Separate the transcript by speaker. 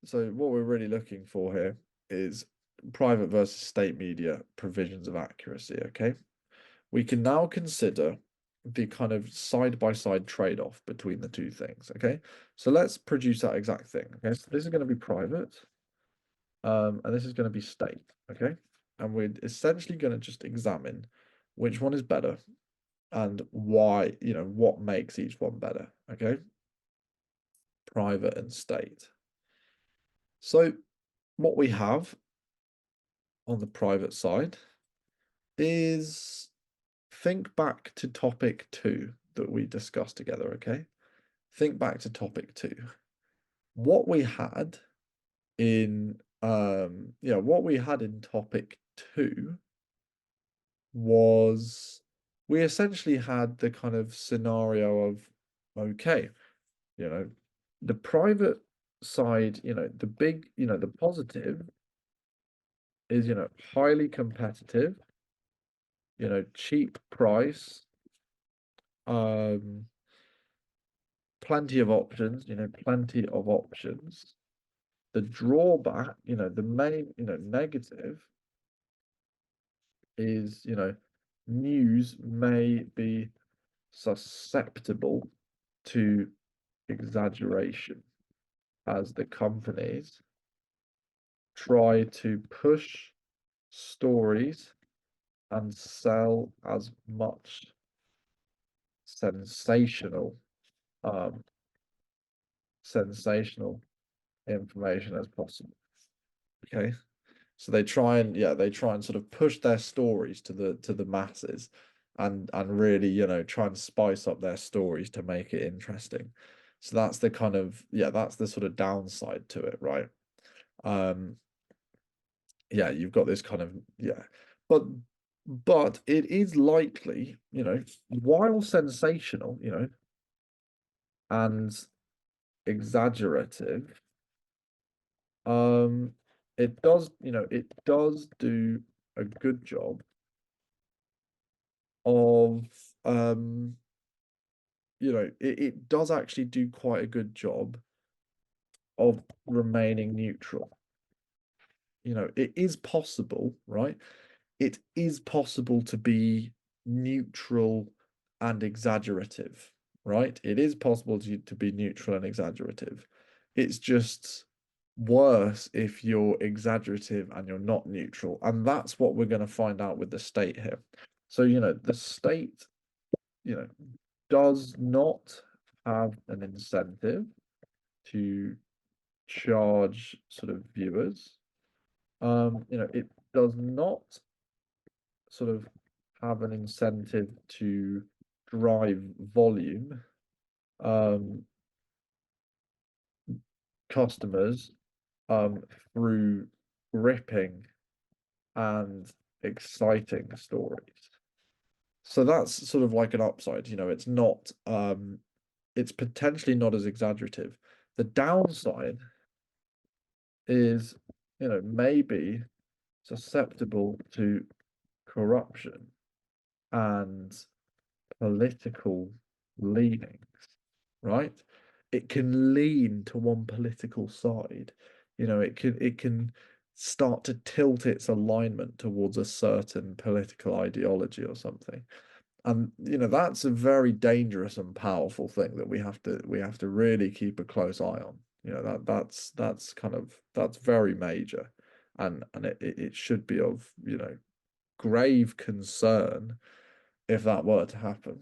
Speaker 1: So what we're really looking for here is private versus state media provisions of accuracy, okay? We can now consider the kind of side-by-side trade-off between the two things, okay? So let's produce that exact thing, okay? So this is going to be private, and this is going to be state, okay? And we're essentially going to just examine which one is better and why, what makes each one better, okay? Private and state. So what we have on the private side is think back to topic 2 that we discussed together, okay? Think back to topic 2. What we had in what we had in topic 2 was we essentially had the kind of scenario of okay, the private side, the big, the positive is, highly competitive, cheap price, um, plenty of options, plenty of options. The drawback, the main, negative is, news may be susceptible to exaggeration as the companies try to push stories and sell as much sensational um sensational information as possible. Okay. So they try and sort of push their stories to the masses and really, try and spice up their stories to make it interesting. So that's the kind of that's the sort of downside to it, right? Um you've got this kind of but it is likely, while sensational, and exaggerative, it does do a good job of it does actually do quite a good job of remaining neutral. It is possible, right? It is possible to be neutral and exaggerative, right? It is possible to be neutral and exaggerative. It's just worse if you're exaggerative and you're not neutral. And that's what we're going to find out with the state here. So, the state, does not have an incentive to charge sort of viewers. It does not sort of have an incentive to drive volume, um, customers, through gripping and exciting stories. So that's sort of like an upside, it's not, it's potentially not as exaggerative. The downside is, maybe susceptible to corruption and political leanings, right? It can lean to one political side. It can start to tilt its alignment towards a certain political ideology or something. And that's a very dangerous and powerful thing that we have to really keep a close eye on. That's very major, and it should be of grave concern if that were to happen.